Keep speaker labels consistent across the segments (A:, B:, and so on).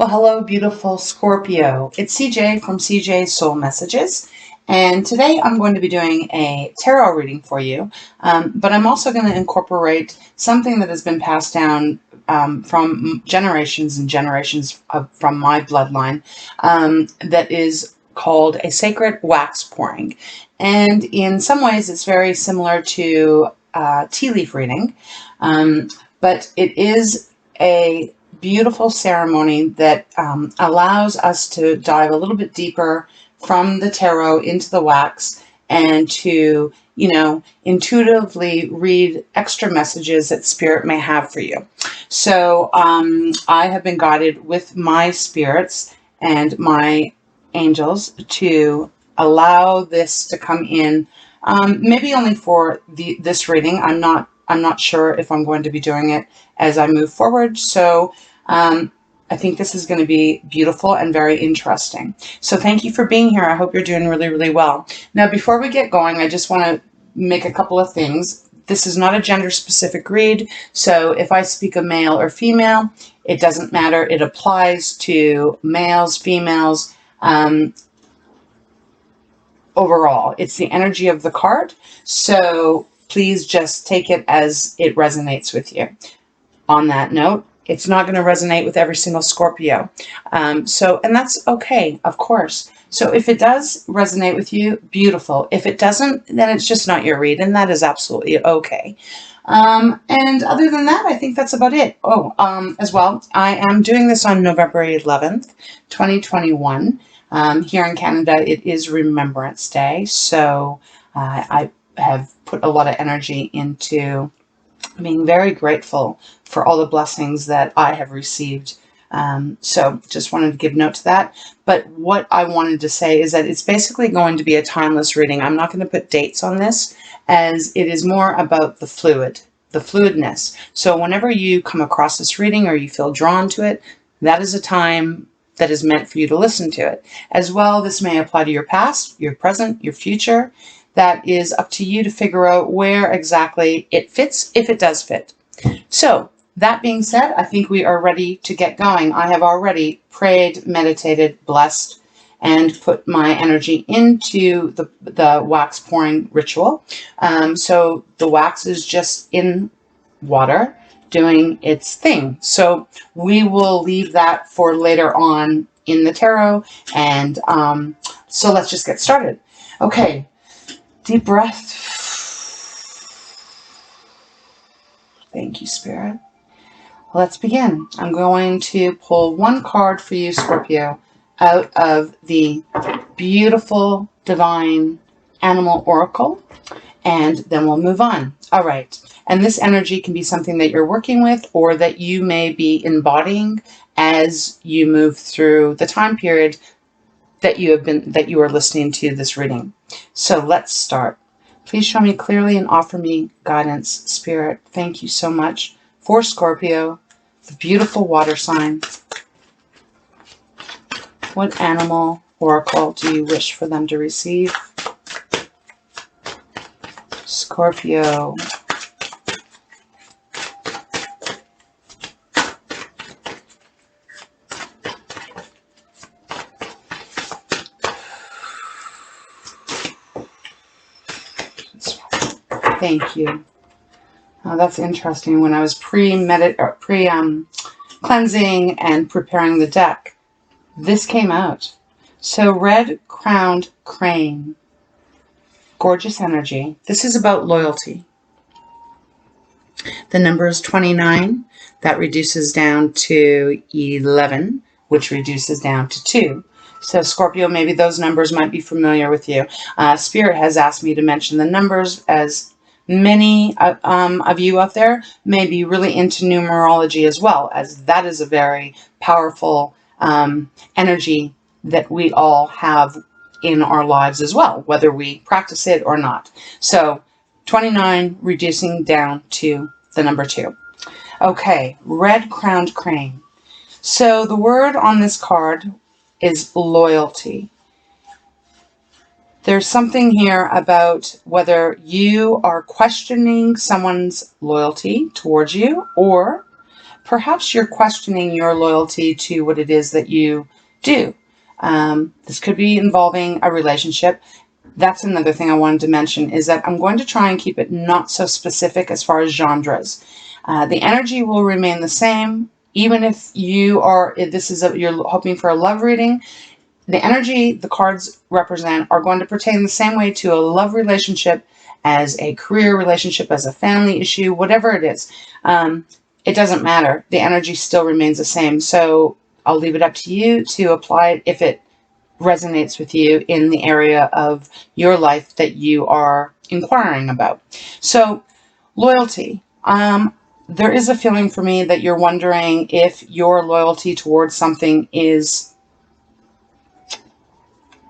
A: Well, hello, beautiful Scorpio. It's CJ from CJ's Soul Messages. And today I'm going to be doing a tarot reading for you, but I'm also going to incorporate something that has been passed down from generations and generations from my bloodline that is called a sacred wax pouring. And in some ways it's very similar to tea leaf reading, but it is a beautiful ceremony that allows us to dive a little bit deeper from the tarot into the wax and to, intuitively read extra messages that Spirit may have for you. So I have been guided with my spirits and my angels to allow this to come in, maybe only for this reading. I'm not sure if I'm going to be doing it as I move forward. So I think this is going to be beautiful and very interesting. So thank you for being here. I hope you're doing really, really well. Now, before we get going, I just want to make a couple of things. This is not a gender-specific read, so if I speak of male or female, it doesn't matter. It applies to males, females, overall. It's the energy of the card, so please just take it as it resonates with you. On that note, it's not going to resonate with every single Scorpio. And that's okay, of course. So if it does resonate with you, beautiful. If it doesn't, then it's just not your read, and that is absolutely okay. And other than that, I think that's about it. As well, I am doing this on November 11th, 2021. Here in Canada, it is Remembrance Day, so I have put a lot of energy into being very grateful for all the blessings that I have received. So just wanted to give note to that. But what I wanted to say is that it's basically going to be a timeless reading. I'm not going to put dates on this, as it is more about the fluidness. So whenever you come across this reading or you feel drawn to it, that is a time that is meant for you to listen to it. As well, this may apply to your past, your present, your future. That is up to you to figure out where exactly it fits, if it does fit. So, that being said, I think we are ready to get going. I have already prayed, meditated, blessed, and put my energy into the wax pouring ritual. So the wax is just in water doing its thing. So we will leave that for later on in the tarot. And so let's just get started. Okay. Deep breath. Thank you, Spirit. Let's begin. I'm going to pull one card for you, Scorpio, out of the beautiful Divine Animal Oracle, and then we'll move on. All right. And this energy can be something that you're working with or that you may be embodying as you move through the time period that you are listening to this reading. So let's start. Please show me clearly and offer me guidance, Spirit. Thank you so much for Scorpio, the beautiful water sign. What animal oracle do you wish for them to receive? Scorpio. Thank you. Oh, that's interesting. When I was cleansing and preparing the deck, this came out. So red-crowned crane. Gorgeous energy. This is about loyalty. The number is 29. That reduces down to 11, which reduces down to 2. So Scorpio, maybe those numbers might be familiar with you. Spirit has asked me to mention the numbers, as many of you out there may be really into numerology as well, as that is a very powerful energy that we all have in our lives as well, whether we practice it or not. So 29 reducing down to the number 2. Okay, red-crowned crane. So the word on this card is loyalty. There's something here about whether you are questioning someone's loyalty towards you, or perhaps you're questioning your loyalty to what it is that you do. This could be involving a relationship. That's another thing I wanted to mention, is that I'm going to try and keep it not so specific as far as genres. The energy will remain the same, even if you're hoping for a love reading. The energy the cards represent are going to pertain the same way to a love relationship, as a career relationship, as a family issue, whatever it is. It doesn't matter. The energy still remains the same. So I'll leave it up to you to apply it if it resonates with you in the area of your life that you are inquiring about. So loyalty. There is a feeling for me that you're wondering if your loyalty towards something is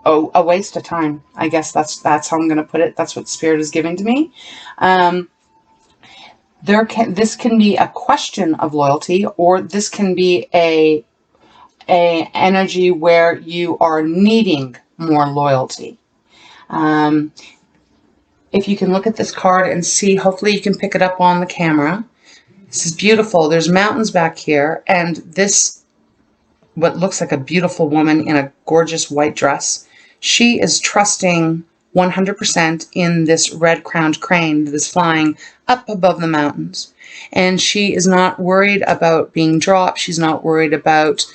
A: a waste of time. I guess that's how I'm going to put it. That's what Spirit is giving to me. This can be a question of loyalty, or this can be a energy where you are needing more loyalty. If you can look at this card and see, hopefully you can pick it up on the camera. This is beautiful. There's mountains back here, and this, what looks like a beautiful woman in a gorgeous white dress, she is trusting 100% in this red-crowned crane that is flying up above the mountains. And she is not worried about being dropped. She's not worried about,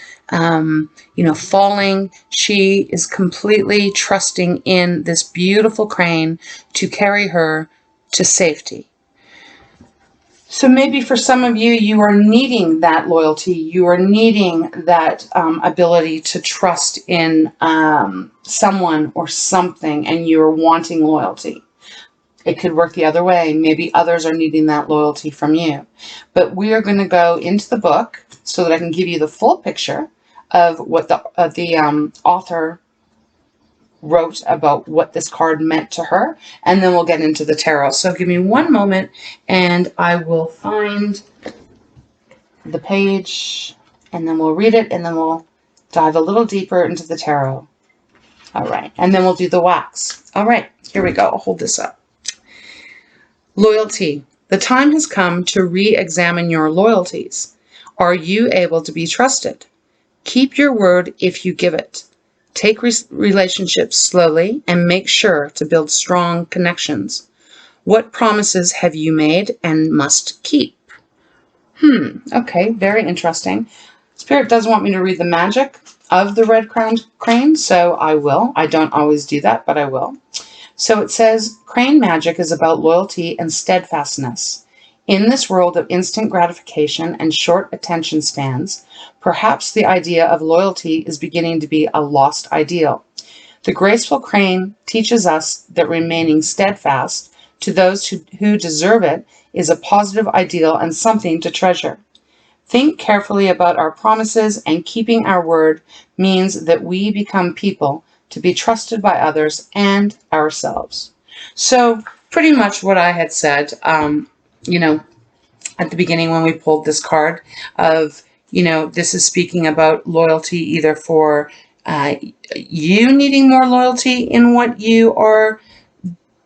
A: falling. She is completely trusting in this beautiful crane to carry her to safety. So maybe for some of you, you are needing that loyalty. You are needing that ability to trust in someone or something, and you're wanting loyalty. It could work the other way. Maybe others are needing that loyalty from you. But we are going to go into the book so that I can give you the full picture of what the author wrote about what this card meant to her, and then we'll get into the tarot. So give me one moment and I will find the page, and then we'll read it, and then we'll dive a little deeper into the tarot. All right, and then we'll do the wax. All right, here we go. I'll hold this up. Loyalty. The time has come to re-examine your loyalties. Are you able to be trusted? Keep your word if you give it. Take relationships slowly and make sure to build strong connections. What promises have you made and must keep? Okay, very interesting. Spirit does want me to read the magic of the red-crowned crane, so I will. I don't always do that, but I will. So it says, crane magic is about loyalty and steadfastness. In this world of instant gratification and short attention spans, perhaps the idea of loyalty is beginning to be a lost ideal. The graceful crane teaches us that remaining steadfast to those who deserve it is a positive ideal and something to treasure. Think carefully about our promises, and keeping our word means that we become people to be trusted by others and ourselves. So pretty much what I had said, at the beginning when we pulled this card of, this is speaking about loyalty either for you needing more loyalty in what you are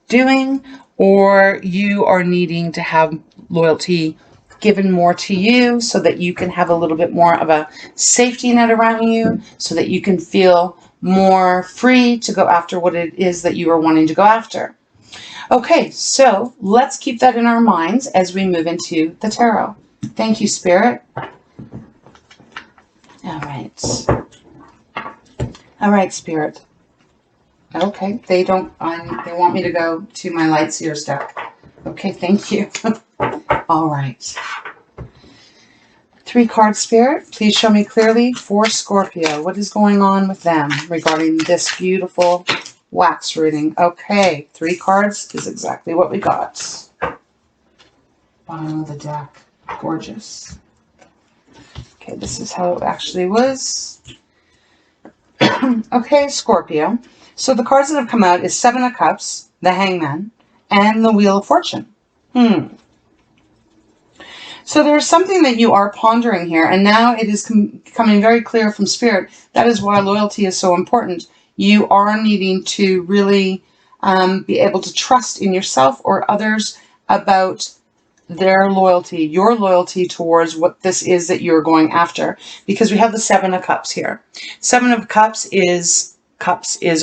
A: doing, or you are needing to have loyalty given more to you so that you can have a little bit more of a safety net around you, so that you can feel more free to go after what it is that you are wanting to go after. Okay, so let's keep that in our minds as we move into the tarot. Thank you, Spirit. All right, Spirit. Okay, they want me to go to my Light Seers deck. Okay, thank you. All right. 3 cards, Spirit. Please show me clearly for Scorpio. What is going on with them regarding this beautiful wax reading? Okay, 3 cards is exactly what we got. Bottom of the deck. Gorgeous. Okay, this is how it actually was. Okay, Scorpio. So the cards that have come out is 7 of Cups, the Hangman, and the Wheel of Fortune. So there's something that you are pondering here, and now it is coming very clear from Spirit. That is why loyalty is so important. You are needing to really be able to trust in yourself or others about their loyalty, your loyalty towards what this is that you're going after, because we have the Seven of Cups here. Seven of Cups is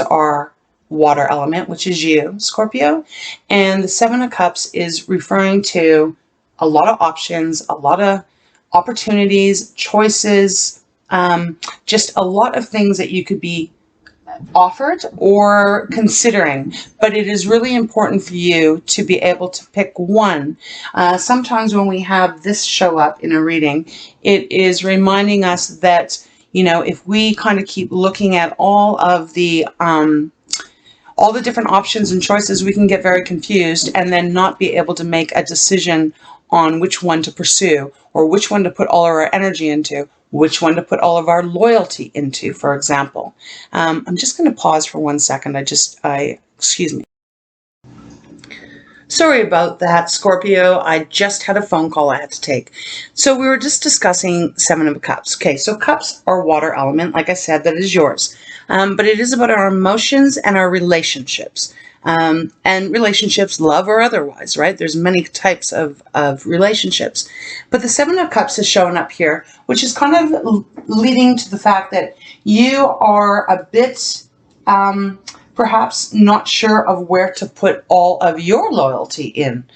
A: our water element, which is you, Scorpio, and the Seven of Cups is referring to a lot of options, a lot of opportunities, choices, just a lot of things that you could be offered or considering, but it is really important for you to be able to pick one. Sometimes when we have this show up in a reading, it is reminding us that, you know, if we kind of keep looking at all the different options and choices, we can get very confused and then not be able to make a decision on which one to pursue, or which one to put all of our energy into, which one to put all of our loyalty into, for example. I'm just going to pause for 1 second. Excuse me. Sorry about that, Scorpio. I just had a phone call I had to take. So we were just discussing Seven of Cups. Okay, so cups are water element, like I said, that is yours. But it is about our emotions and our relationships. And relationships, love or otherwise, right? There's many types of relationships. But the Seven of Cups is showing up here, which is kind of leading to the fact that you are a bit perhaps not sure of where to put all of your loyalty in.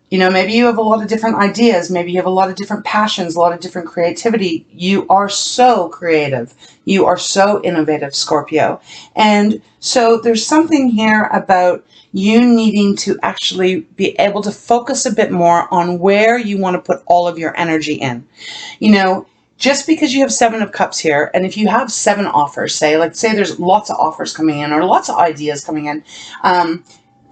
A: You know, maybe you have a lot of different ideas. Maybe you have a lot of different passions, a lot of different creativity. You are so creative. You are so innovative, Scorpio. And so there's something here about you needing to actually be able to focus a bit more on where you want to put all of your energy in. You know, just because you have Seven of Cups here, and if you have 7 offers, say there's lots of offers coming in or lots of ideas coming in,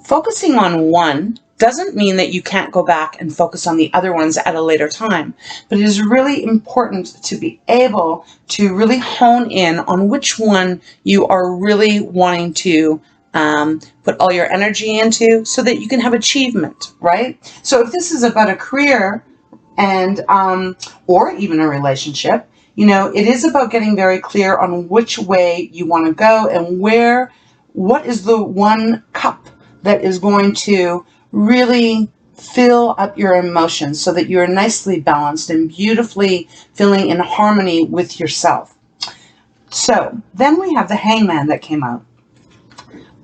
A: focusing on one doesn't mean that you can't go back and focus on the other ones at a later time. But it is really important to be able to really hone in on which one you are really wanting to put all your energy into, so that you can have achievement, right? So if this is about a career and or even a relationship, you know, it is about getting very clear on which way you want to go and what is the one cup that is going to really fill up your emotions so that you're nicely balanced and beautifully feeling in harmony with yourself. So then we have the Hangman that came out.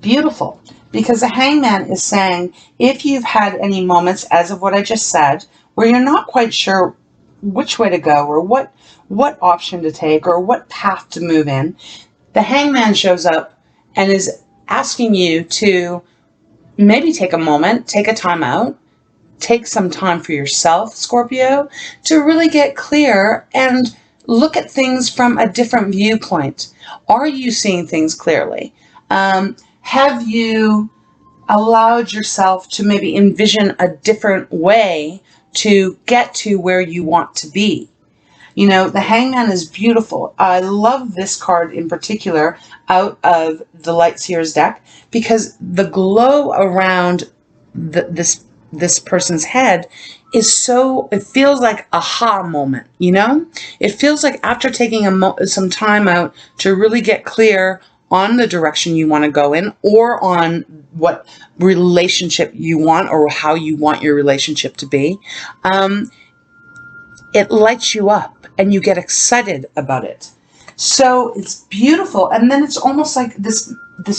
A: Beautiful, because the Hangman is saying, if you've had any moments, as of what I just said, where you're not quite sure which way to go or what option to take or what path to move in, the Hangman shows up and is asking you to maybe take a moment, take a time out, take some time for yourself, Scorpio, to really get clear and look at things from a different viewpoint. Are you seeing things clearly? Have you allowed yourself to maybe envision a different way to get to where you want to be? You know, the Hangman is beautiful. I love this card in particular out of the Light Seers deck because the glow around this person's head is so, it feels like a aha moment, you know? It feels like after taking some time out to really get clear on the direction you want to go in, or on what relationship you want or how you want your relationship to be, it lights you up and you get excited about it. So it's beautiful. And then it's almost like this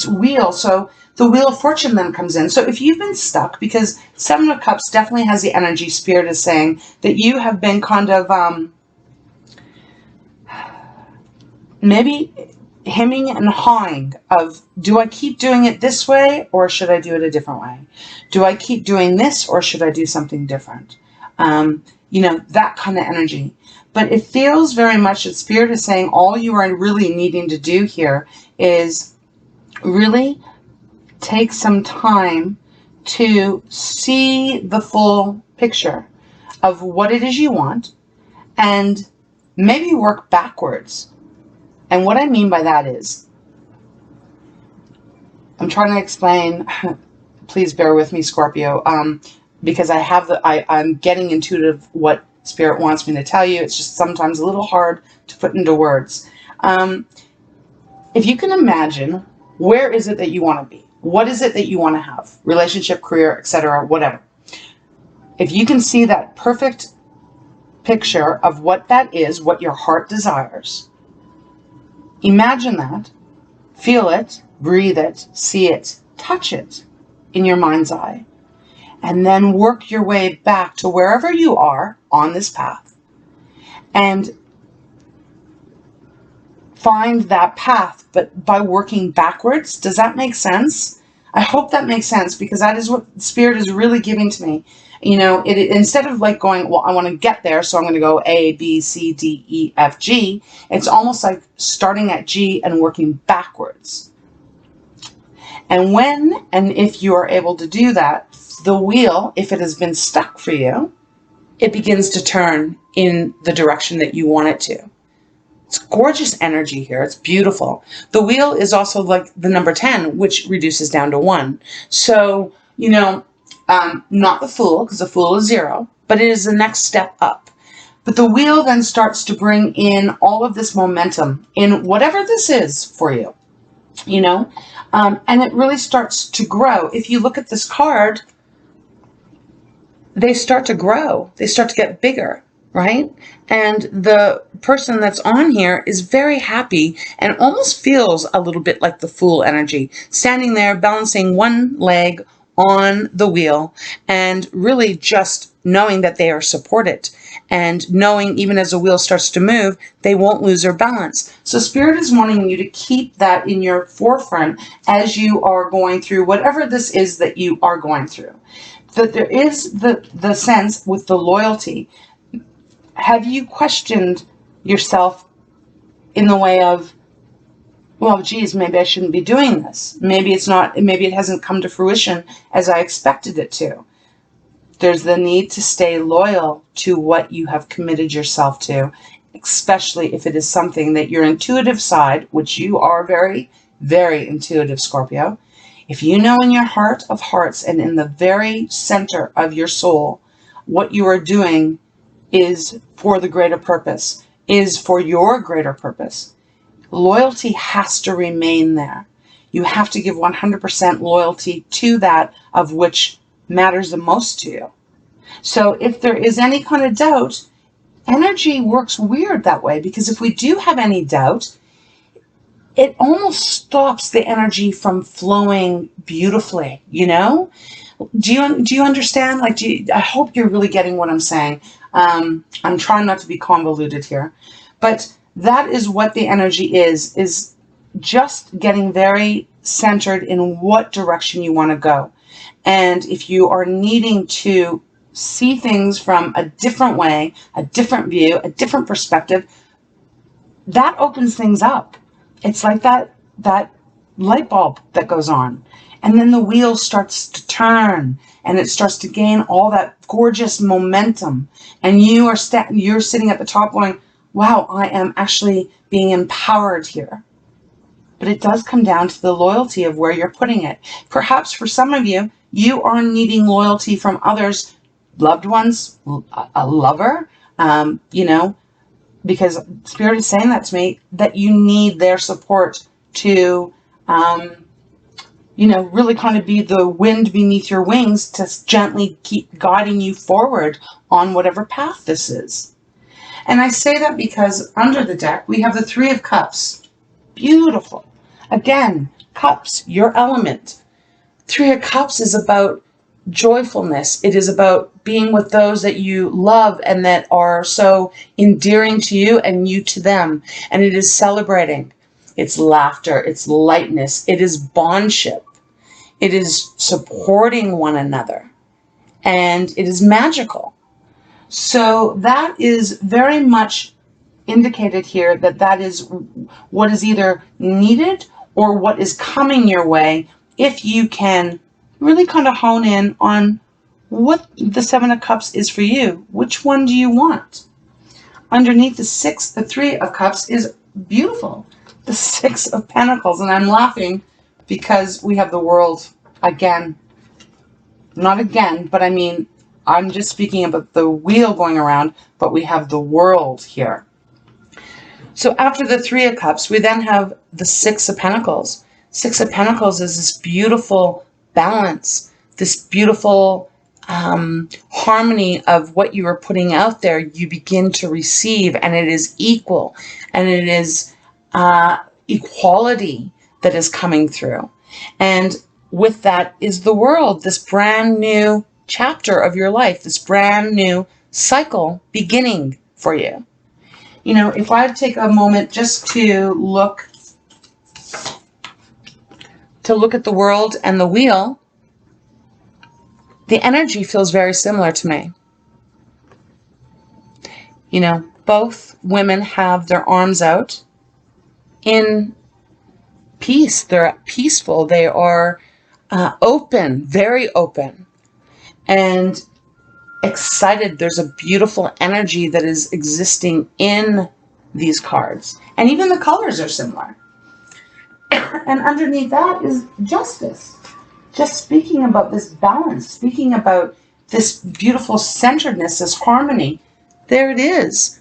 A: wheel. So the Wheel of Fortune then comes in. So if you've been stuck, because Seven of Cups definitely has the energy, Spirit is saying that you have been kind of maybe hemming and hawing of, do I keep doing it this way or should I do it a different way? Do I keep doing this or should I do something different? You know, that kind of energy. But it feels very much that Spirit is saying all you are really needing to do here is really take some time to see the full picture of what it is you want and maybe work backwards. And what I mean by that is, I'm trying to explain, please bear with me, Scorpio, because I'm getting intuitive what Spirit wants me to tell you. It's just sometimes a little hard to put into words. If you can imagine, where is it that you want to be? What is it that you want to have? Relationship, career, etc., whatever. if you can see that perfect picture of what that is, what your heart desires, imagine that, feel it, breathe it, see it, touch it in your mind's eye, and then work your way back to wherever you are on this path and find that path, but by working backwards. Does that make sense? I hope that makes sense, because that is what Spirit is really giving to me. You know, instead of like going, well, I want to get there, so I'm going to go A, B, C, D, E, F, G. It's almost like starting at G and working backwards. And when and if you are able to do that, the wheel, if it has been stuck for you, it begins to turn in the direction that you want it to. It's gorgeous energy here. It's beautiful. The wheel is also like the number 10, which reduces down to 1. So, you know, not the Fool, because the Fool is 0, but it is the next step up. But the wheel then starts to bring in all of this momentum in whatever this is for you, you know, and it really starts to grow. If you look at this card, they start to grow. They start to get bigger, right? And the person that's on here is very happy and almost feels a little bit like the Fool energy, standing there balancing one leg on the wheel and really just knowing that they are supported and knowing even as the wheel starts to move, they won't lose their balance. So Spirit is wanting you to keep that in your forefront as you are going through whatever this is that you are going through. That there is the sense with the loyalty. Have you questioned yourself in the way of, well, geez, maybe I shouldn't be doing this. Maybe it's not, maybe it hasn't come to fruition as I expected it to. There's the need to stay loyal to what you have committed yourself to, especially if it is something that your intuitive side, which you are very, very intuitive, Scorpio. If you know in your heart of hearts and in the very center of your soul, what you are doing is for the greater purpose, is for your greater purpose, loyalty has to remain there. You have to give 100% loyalty to that of which matters the most to you. So if there is any kind of doubt, energy works weird that way, because if we do have any doubt, it almost stops the energy from flowing beautifully, you know? Do you understand? Like, I hope you're really getting what I'm saying. I'm trying not to be convoluted here, but that is what the energy is just getting very centered in what direction you want to go. And if you are needing to see things from a different way, a different view, a different perspective, that opens things up. It's like that light bulb that goes on. And then the wheel starts to turn and it starts to gain all that gorgeous momentum. And you're sitting at the top going, wow, I am actually being empowered here. But it does come down to the loyalty of where you're putting it. Perhaps for some of you, you are needing loyalty from others, loved ones, a lover, you know, because Spirit is saying that to me, that you need their support to, you know, really kind of be the wind beneath your wings to gently keep guiding you forward on whatever path this is. And I say that because under the deck, we have the 3 of Cups. Beautiful. Again, Cups, your element. 3 of Cups is about joyfulness. It is about being with those that you love and that are so endearing to you and you to them. And it is celebrating. It's laughter. It's lightness. It is bondship. It is supporting one another. And it is magical. So that is very much indicated here, that is what is either needed or what is coming your way if you can really kind of hone in on what the 7 of Cups is for you. Which one do you want? Underneath the 3 of Cups is beautiful. The 6 of Pentacles. And I'm laughing because we have the World again. Not again, but I mean, I'm just speaking about the wheel going around, but we have the World here. So after the 3 of Cups, we then have the 6 of Pentacles. 6 of Pentacles is this beautiful balance, this beautiful harmony of what you are putting out there, you begin to receive, and it is equal, and it is equality that is coming through. And with that is the world, this brand new chapter of your life, this brand new cycle beginning for you. You know, if I take a moment just to look at the world and the wheel, the energy feels very similar to me. You know, both women have their arms out in peace. They're peaceful. They are open, very open, and excited. There's a beautiful energy that is existing in these cards. And even the colors are similar. And underneath that is justice. Just speaking about this balance, speaking about this beautiful centeredness, this harmony. There it is.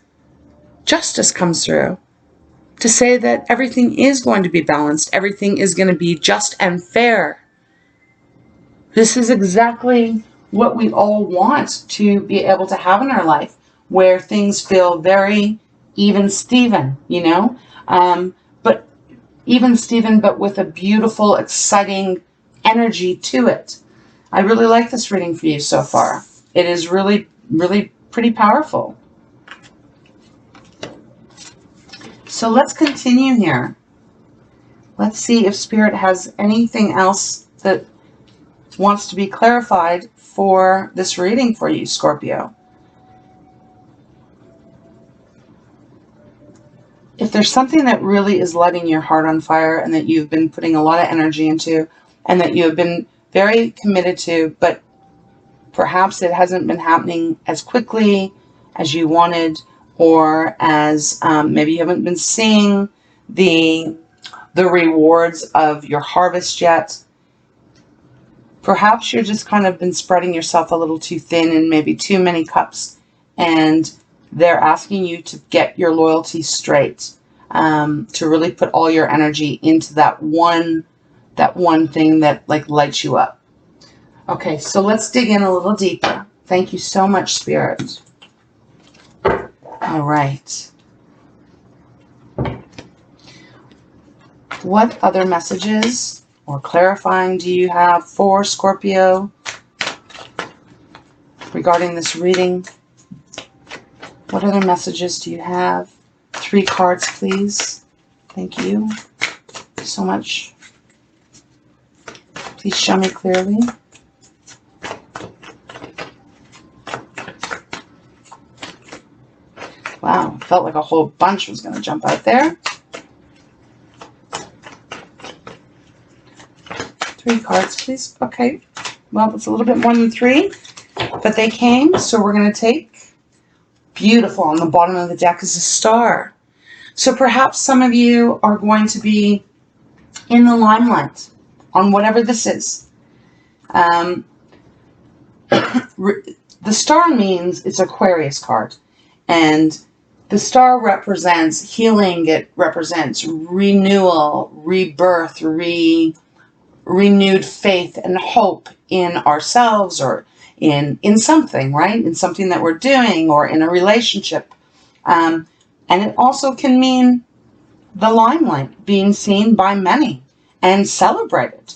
A: Justice comes through to say that everything is going to be balanced. Everything is going to be just and fair. This is exactly what we all want to be able to have in our life, where things feel very even Steven, you know, but even Steven, but with a beautiful, exciting energy to it. I really like this reading for you so far. It is really, really pretty powerful. So let's continue here. Let's see if Spirit has anything else that wants to be clarified for this reading for you, Scorpio. If there's something that really is lighting your heart on fire and that you've been putting a lot of energy into and that you have been very committed to, but perhaps it hasn't been happening as quickly as you wanted, or as maybe you haven't been seeing the rewards of your harvest yet. Perhaps you're just kind of been spreading yourself a little too thin in maybe too many cups, and they're asking you to get your loyalty straight, to really put all your energy into that one thing that like lights you up. Okay, so let's dig in a little deeper. Thank you so much, Spirit. All right. What other messages or clarifying do you have for Scorpio regarding this reading? What other messages do you have? 3 cards, please. Thank you so much. Please show me clearly. Wow, felt like a whole bunch was going to jump out there. 3 cards, please. Okay. Well, it's a little bit more than 3, but they came, so we're going to take. Beautiful. On the bottom of the deck is a star. So perhaps some of you are going to be in the limelight on whatever this is. The star means it's Aquarius card, and the star represents healing. It represents renewal, rebirth, renewed faith and hope in ourselves, or in something, right? In something that we're doing, or in a relationship. And it also can mean the limelight, being seen by many and celebrated.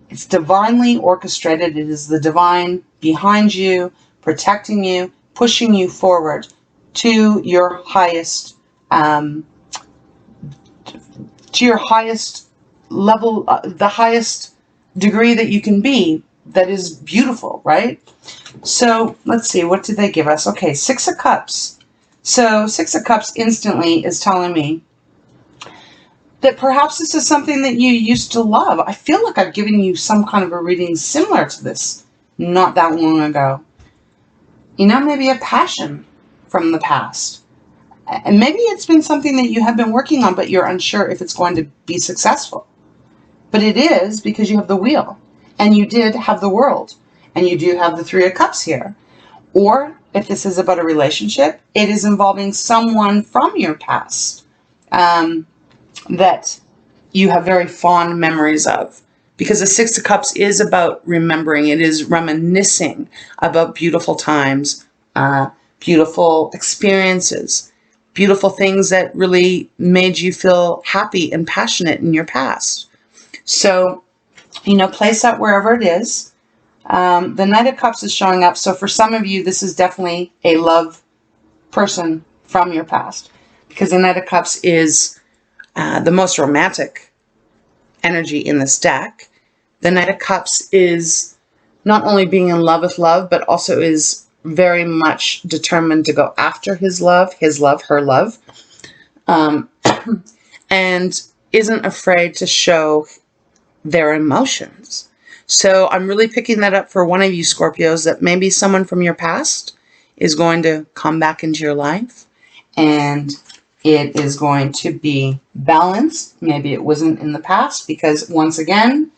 A: It's divinely orchestrated. It is the divine behind you, protecting you, pushing you forward to your highest, level, the highest degree that you can be. That is beautiful, right? So let's see, what did they give us? Okay, 6 of Cups. So 6 of Cups instantly is telling me that perhaps this is something that you used to love. I feel like I've given you some kind of a reading similar to this not that long ago. You know, maybe a passion from the past. And maybe it's been something that you have been working on, but you're unsure if it's going to be successful. But it is, because you have the Wheel. And you did have the World. And you do have the 3 of Cups here. Or, if this is about a relationship, it is involving someone from your past that you have very fond memories of. because the Six of Cups is about remembering. It is reminiscing about beautiful times, beautiful experiences, beautiful things that really made you feel happy and passionate in your past. So, you know, place that wherever it is. The Knight of Cups is showing up. So for some of you, this is definitely a love person from your past, because the Knight of Cups is the most romantic energy in this deck. The Knight of Cups is not only being in love with love, but also is very much determined to go after his love, her love, and isn't afraid to show their emotions. So I'm really picking that up for one of you Scorpios, that maybe someone from your past is going to come back into your life, and it is going to be balanced. Maybe it wasn't in the past, because once again,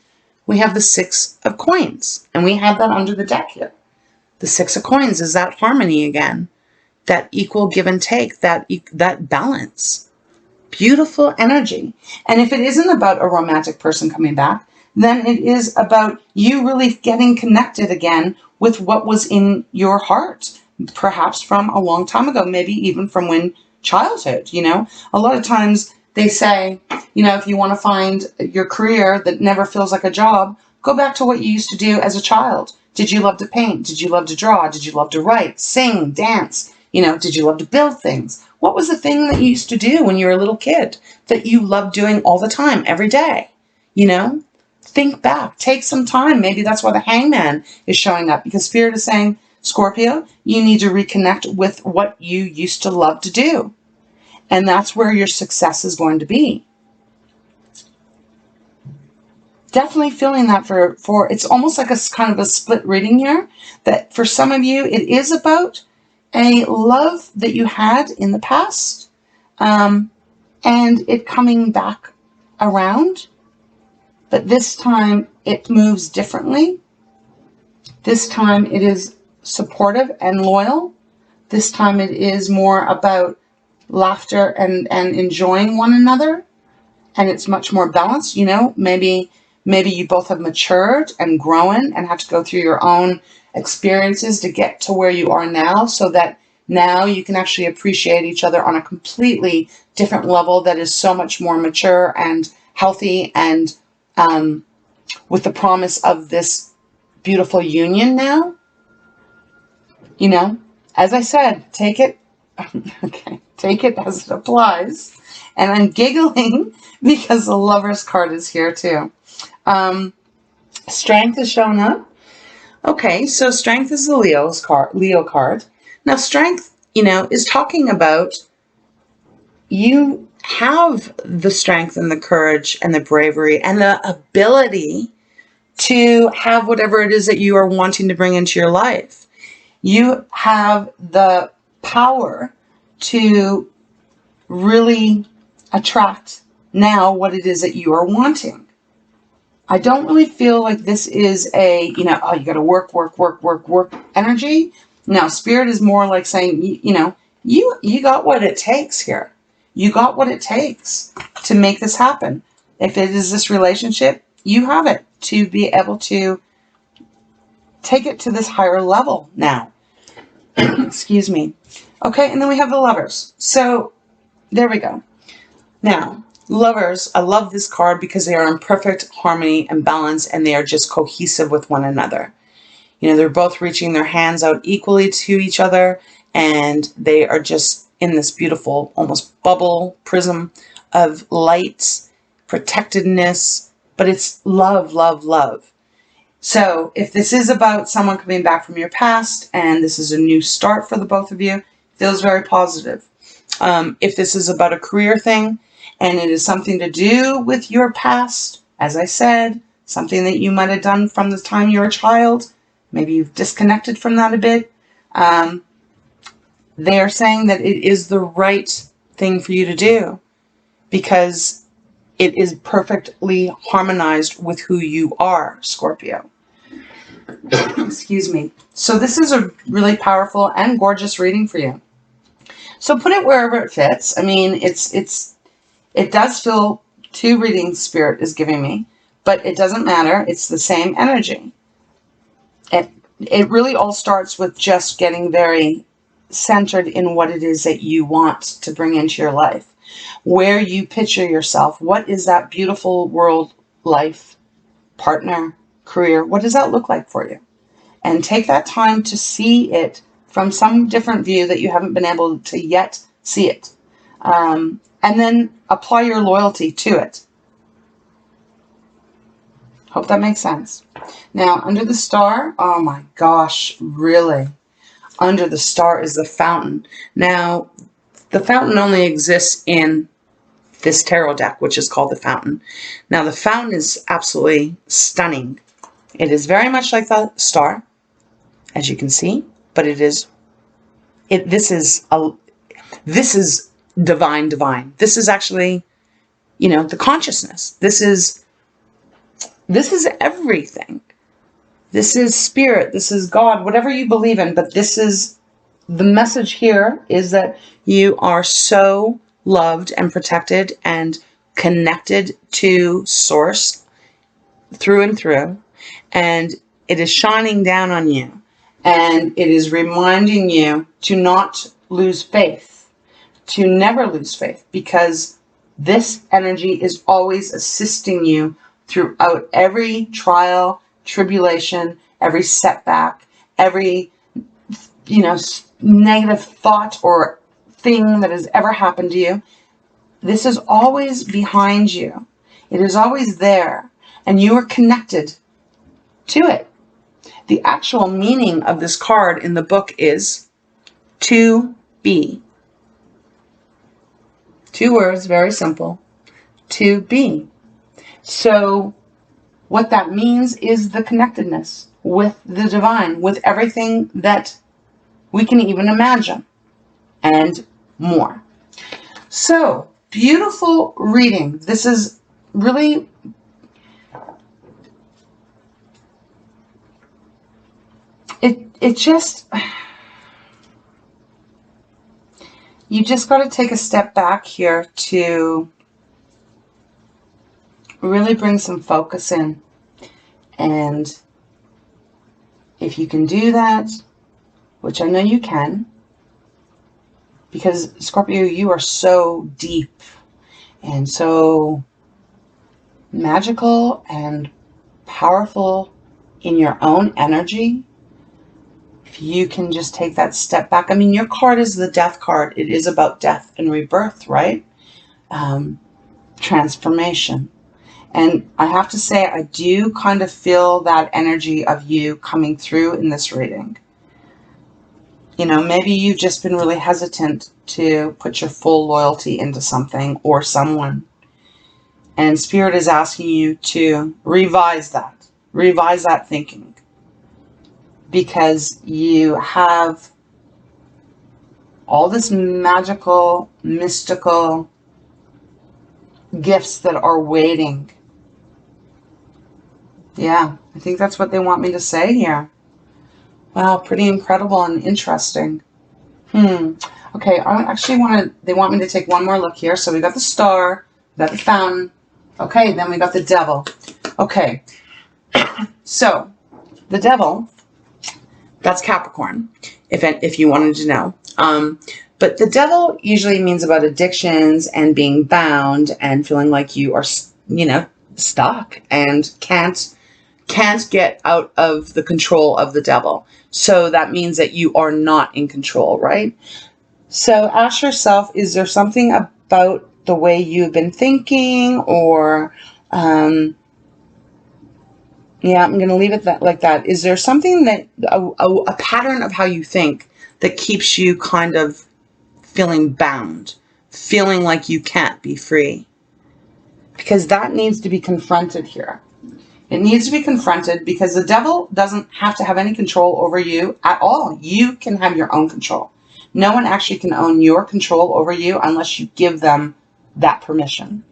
A: we have the Six of Coins, and we have that under the deck here. The Six of Coins is that harmony again, that equal give and take, that balance. Beautiful energy. And if it isn't about a romantic person coming back, then it is about you really getting connected again with what was in your heart, perhaps from a long time ago, maybe even from when childhood. You know, a lot of times they say, you know, if you want to find your career that never feels like a job, go back to what you used to do as a child. Did you love to paint? Did you love to draw? Did you love to write, sing, dance? You know, did you love to build things? What was the thing that you used to do when you were a little kid that you loved doing all the time, every day? You know, think back, take some time. Maybe that's why the Hangman is showing up, because Spirit is saying, Scorpio, you need to reconnect with what you used to love to do. And that's where your success is going to be. Definitely feeling that for it's almost like a kind of a split reading here, that for some of you, it is about a love that you had in the past, and it coming back around, but this time it moves differently. This time it is supportive and loyal. This time it is more about laughter and enjoying one another, and it's much more balanced. You know, maybe you both have matured and grown and have to go through your own experiences to get to where you are now, so that now you can actually appreciate each other on a completely different level that is so much more mature and healthy, and with the promise of this beautiful union now. You know, as I said, take it, okay, take it as it applies. And I'm giggling because the Lover's card is here too. Strength is showing up. Okay, so Strength is the Leo card. Now, Strength, you know, is talking about you have the strength and the courage and the bravery and the ability to have whatever it is that you are wanting to bring into your life. You have the power to really attract now what it is that you are wanting. I don't really feel like this is a, you know, oh, you got to work energy. No, Spirit is more like saying, you know, you got what it takes here. You got what it takes to make this happen. If it is this relationship, you have it to be able to take it to this higher level now. Excuse me. Okay, and then we have the Lovers. So there we go. Now, Lovers, I love this card because they are in perfect harmony and balance, and they are just cohesive with one another. You know, they're both reaching their hands out equally to each other, and they are just in this beautiful, almost bubble prism of light, protectedness, but it's love, love, love. So if this is about someone coming back from your past, and this is a new start for the both of you, it feels very positive. If this is about a career thing, and it is something to do with your past, as I said, something that you might have done from the time you were a child, maybe you've disconnected from that a bit, they are saying that it is the right thing for you to do because it is perfectly harmonized with who you are, Scorpio. Excuse me. So this is a really powerful and gorgeous reading for you. So put it wherever it fits. I mean, it does feel 2 readings Spirit is giving me, but it doesn't matter. It's the same energy. It really all starts with just getting very centered in what it is that you want to bring into your life, where you picture yourself. What is that beautiful world, life, partner, career? What does that look like for you? And take that time to see it from some different view that you haven't been able to yet see it. And then apply your loyalty to it. Hope that makes sense. Now, under the star, oh my gosh, really? Under the star is the fountain. Now, the fountain only exists in this tarot deck, which is called the fountain. Now, the fountain is absolutely stunning. It is very much like the star, as you can see, but this is divine. This is actually, you know, the consciousness. This is everything. This is spirit. This is God, whatever you believe in. But this is the message here, is that you are so loved and protected and connected to Source through and through. And it is shining down on you. And it is reminding you to not lose faith, to never lose faith, because this energy is always assisting you throughout every trial, tribulation, every setback, every, you know, negative thought or thing that has ever happened to you. This is always behind you. It is always there, and you are connected to it. The actual meaning of this card in the book is to be. 2 words, very simple. To be. So what that means is the connectedness with the divine, with everything that we can even imagine, and more. So, beautiful reading. This is really, it just, you just got to take a step back here to really bring some focus in. And if you can do that, which I know you can, because Scorpio, you are so deep and so magical and powerful in your own energy. If you can just take that step back. I mean, your card is the death card. It is about death and rebirth, right? Transformation. And I have to say, I do kind of feel that energy of you coming through in this reading. You know, maybe you've just been really hesitant to put your full loyalty into something or someone. And Spirit is asking you to revise that thinking. Because you have all this magical, mystical gifts that are waiting. Yeah, I think that's what they want me to say here. Wow, pretty incredible and interesting. Okay, I actually they want me to take one more look here. So we got the star, we got the fountain. Okay, then we got the devil. Okay, so the devil, that's Capricorn, if you wanted to know. But the devil usually means about addictions and being bound and feeling like you are, you know, stuck and can't get out of the control of the devil. So that means that you are not in control, right? So ask yourself, is there something about the way you've been thinking, or yeah, I'm going to leave it like that. Is there something that, a pattern of how you think that keeps you kind of feeling bound, feeling like you can't be free? Because that needs to be confronted here. It needs to be confronted, because the devil doesn't have to have any control over you at all. You can have your own control. No one actually can own your control over you unless you give them that permission.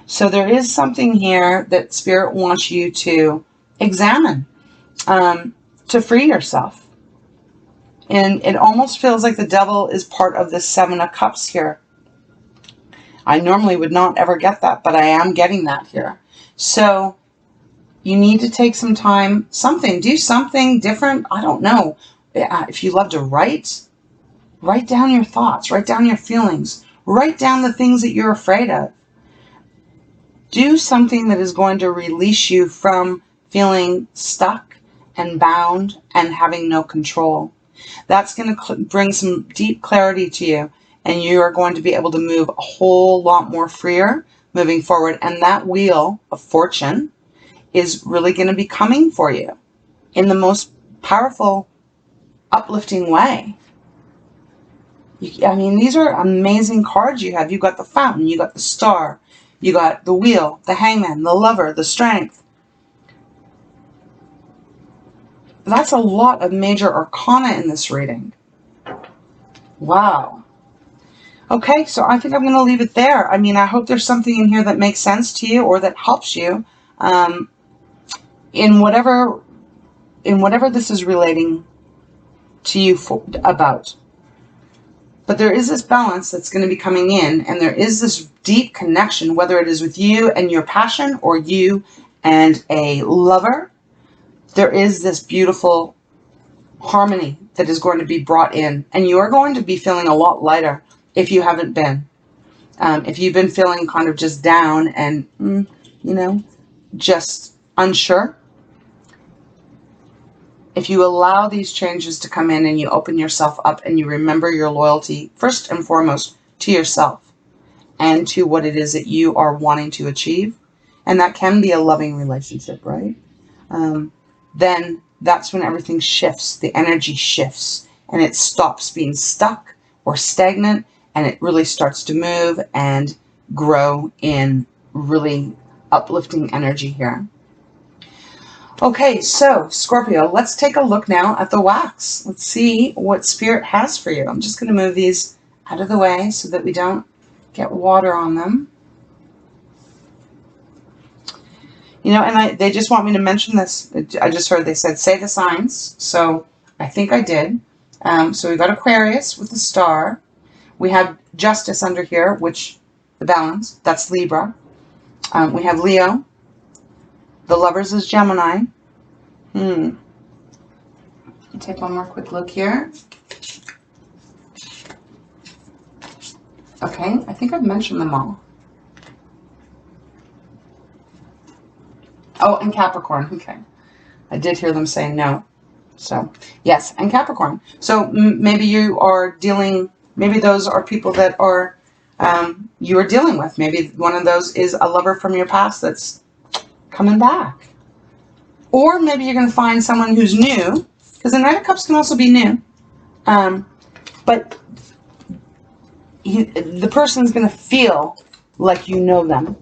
A: So there is something here that Spirit wants you to examine, to free yourself. And it almost feels like the devil is part of this 7 of Cups here. I normally would not ever get that, but I am getting that here. So you need to take some time, do something different. I don't know. If you love to write down your thoughts, write down your feelings, write down the things that you're afraid of. Do something that is going to release you from feeling stuck and bound and having no control. That's going to bring some deep clarity to you, and you are going to be able to move a whole lot more freer moving forward. And that wheel of fortune is really going to be coming for you in the most powerful, uplifting way. I mean, these are amazing cards you have. You got the Fountain, you got the Star, you got the Wheel, the Hangman, the Lover, the Strength. That's a lot of major arcana in this reading. Wow. Okay, so I think I'm going to leave it there. I mean, I hope there's something in here that makes sense to you or that helps you in whatever this is relating to you about. But there is this balance that's going to be coming in, and there is this deep connection, whether it is with you and your passion or you and a lover. There is this beautiful harmony that is going to be brought in, and you are going to be feeling a lot lighter if you haven't been. If you've been feeling kind of just down and, just unsure. If you allow these changes to come in and you open yourself up and you remember your loyalty, first and foremost, to yourself and to what it is that you are wanting to achieve, and that can be a loving relationship, right? Then that's when everything shifts, the energy shifts, and it stops being stuck or stagnant, and it really starts to move and grow in really uplifting energy here. Okay, so Scorpio, let's take a look now at the wax. Let's see what Spirit has for you. I'm just going to move these out of the way so that we don't get water on them. And they just want me to mention this. I just heard they said, say the signs. So I think I did. So we've got Aquarius with the star. We have Justice under here, which the balance, that's Libra. We have Leo. The Lovers is Gemini. Take one more quick look here. Okay, I think I've mentioned them all. Oh, and Capricorn. Okay. I did hear them say no. So, yes, and Capricorn. So maybe you are dealing, maybe those are people that are, you are dealing with. Maybe one of those is a lover from your past that's coming back. Or maybe you're going to find someone who's new, because the Knight of Cups can also be new. But the person's going to feel like you know them.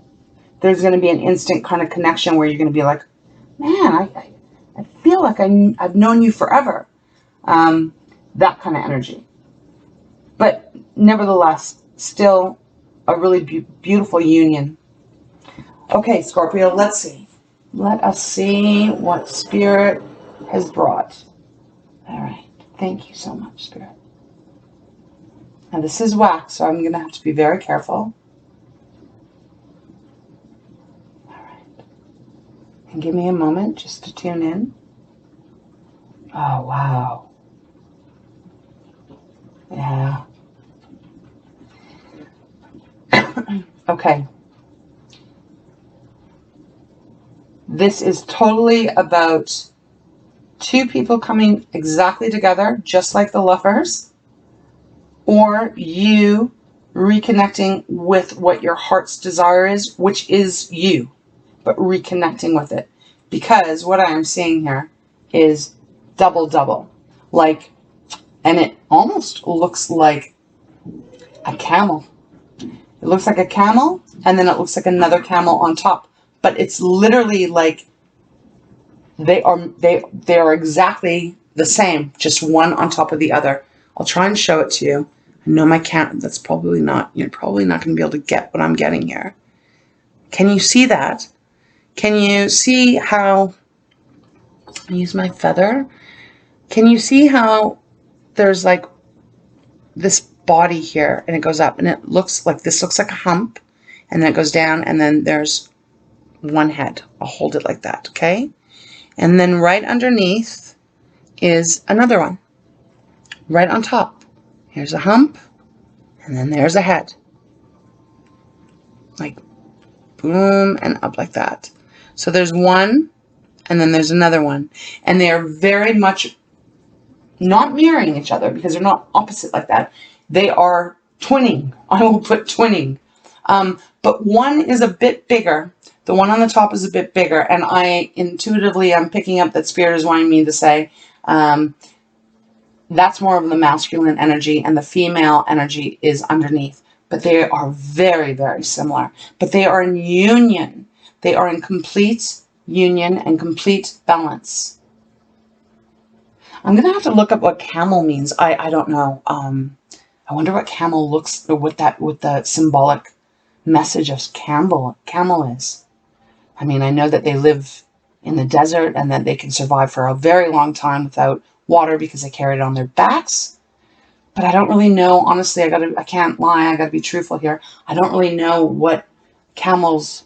A: There's going to be an instant kind of connection where you're going to be like, man, I feel like I've known you forever. That kind of energy. But nevertheless, still a really beautiful union. Okay, Scorpio, let's see. Let us see what Spirit has brought. All right. Thank you so much, Spirit. Now, this is wax, so I'm going to have to be very careful. All right. And give me a moment just to tune in. Oh, wow. Yeah. Okay. This is totally about two people coming exactly together, just like the Lovers, or you reconnecting with what your heart's desire is, which is you, but reconnecting with it. Because what I am seeing here is double, like, and it almost looks like a camel. It looks like a camel, and then it looks like another camel on top. But it's literally like they are exactly the same, just one on top of the other. I'll try and show it to you. I know my cat, that's probably not, you're probably not going to be able to get what I'm getting here. Can you see that? Can you see how, I use my feather. Can you see how there's like this body here and it goes up and it looks like, this looks like a hump and then it goes down and then there's one head. I'll hold it like that, okay? And then right underneath is another one. Right on top. Here's a hump, and then there's a head. Like boom, and up like that. So there's one, and then there's another one. And they are very much not mirroring each other because they're not opposite like that. They are twinning. I will put twinning. But one is a bit bigger. The one on the top is a bit bigger. And I intuitively, I'm picking up that Spirit is wanting me to say, that's more of the masculine energy and the female energy is underneath. But they are very, very similar. But they are in union. They are in complete union and complete balance. I'm going to have to look up what camel means. I don't know. I wonder what camel looks, or what the symbolic message of camel is. I mean, I know that they live in the desert and that they can survive for a very long time without water because they carry it on their backs. But I don't really know. Honestly, I can't lie. I gotta be truthful here. I don't really know what camels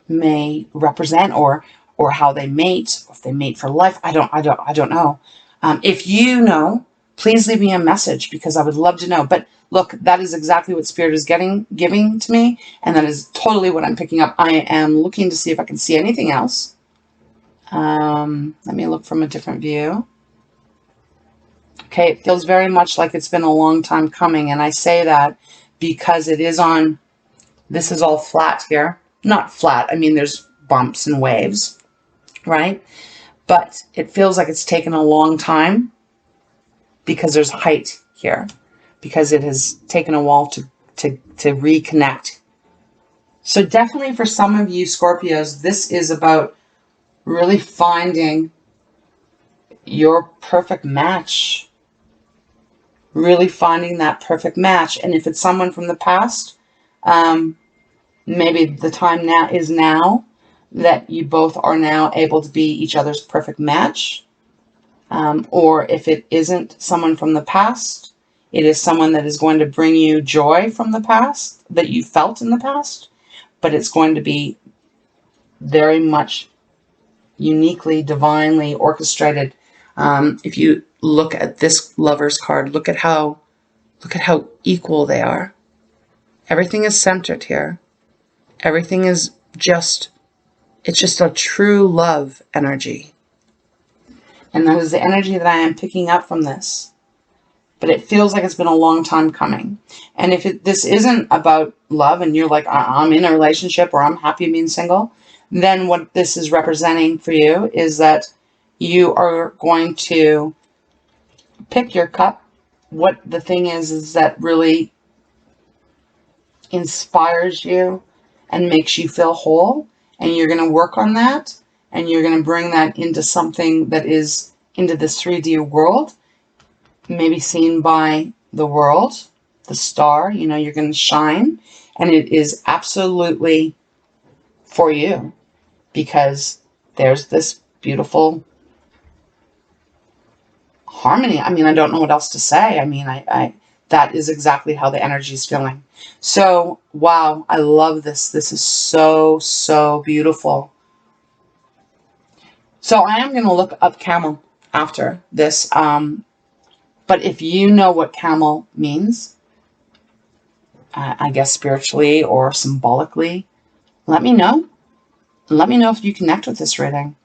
A: may represent, or how they mate, or if they mate for life. I don't know. If you know, please leave me a message because I would love to know. But look, that is exactly what Spirit is giving to me, and that is totally what I'm picking up. I am looking to see if I can see anything else. Let me look from a different view. Okay, it feels very much like it's been a long time coming, and I say that because it is on, this is all flat here. Not flat, I mean there's bumps and waves, right? But it feels like it's taken a long time because there's height here, because it has taken a while to reconnect. So definitely for some of you Scorpios, this is about really finding your perfect match. Really finding that perfect match. And if it's someone from the past, maybe the time now is now that you both are now able to be each other's perfect match. Or if it isn't someone from the past, it is someone that is going to bring you joy from the past that you felt in the past, but it's going to be very much uniquely, divinely orchestrated. If you look at this Lover's card, look at how equal they are. Everything is centered here. Everything is just, it's just a true love energy. And that is the energy that I am picking up from this. But it feels like it's been a long time coming. And if this isn't about love and you're like, I'm in a relationship or I'm happy being single, then what this is representing for you is that you are going to pick your cup. What the thing is that really inspires you and makes you feel whole. And you're going to work on that. And you're going to bring that into something that is into this 3D world. Maybe seen by the world, the star, you know, you're going to shine. And it is absolutely for you. Because there's this beautiful harmony. I mean, I don't know what else to say. I mean, that is exactly how the energy is feeling. So, wow, I love this. This is so, so beautiful. So I am going to look up camel after this. But if you know what camel means, I guess spiritually or symbolically, let me know. Let me know if you connect with this reading.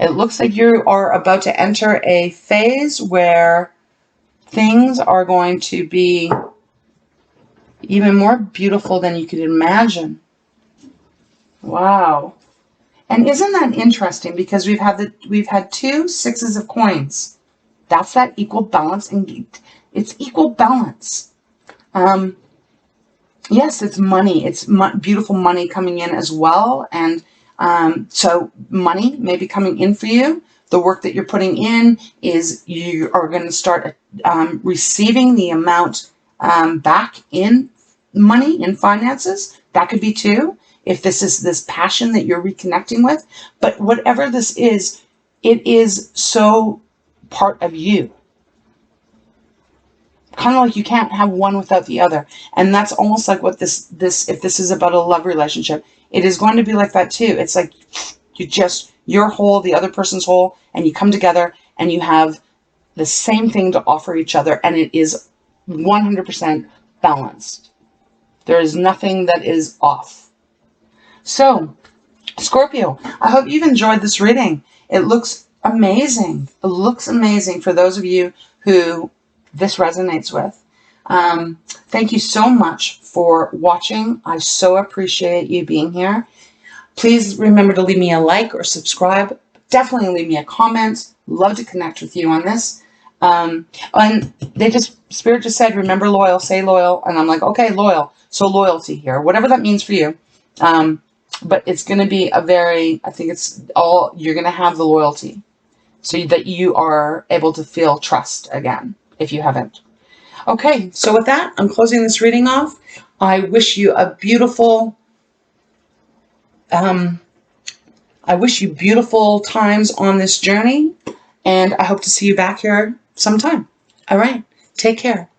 A: It looks like you are about to enter a phase where things are going to be even more beautiful than you could imagine. Wow. And isn't that interesting? Because we've had 2 sixes of coins. That's that equal balance, and it's equal balance. Yes, it's money. It's beautiful money coming in as well. And so money may be coming in for you. The work that you're putting in is you are going to start receiving the amount back in money, in finances. That could be too, if this is this passion that you're reconnecting with. But whatever this is, it is so part of you. Kind of like you can't have one without the other. And that's almost like what this if this is about a love relationship, it is going to be like that too. It's like you're whole, the other person's whole, and you come together and you have the same thing to offer each other, and it is 100% balanced. There is nothing that is off. So, Scorpio, I hope you've enjoyed this reading. It looks amazing. It looks amazing for those of you who this resonates with. Thank you so much for watching. I so appreciate you being here. Please remember to leave me a like or subscribe. Definitely leave me a comment. Love to connect with you on this. And Spirit just said, remember loyal, say loyal. And I'm like, okay, loyal. So loyalty here, whatever that means for you. But it's going to be I think it's all, you're going to have the loyalty so that you are able to feel trust again, if you haven't. Okay, so with that, I'm closing this reading off. I wish you a beautiful, beautiful times on this journey, and I hope to see you back here sometime. All right, take care.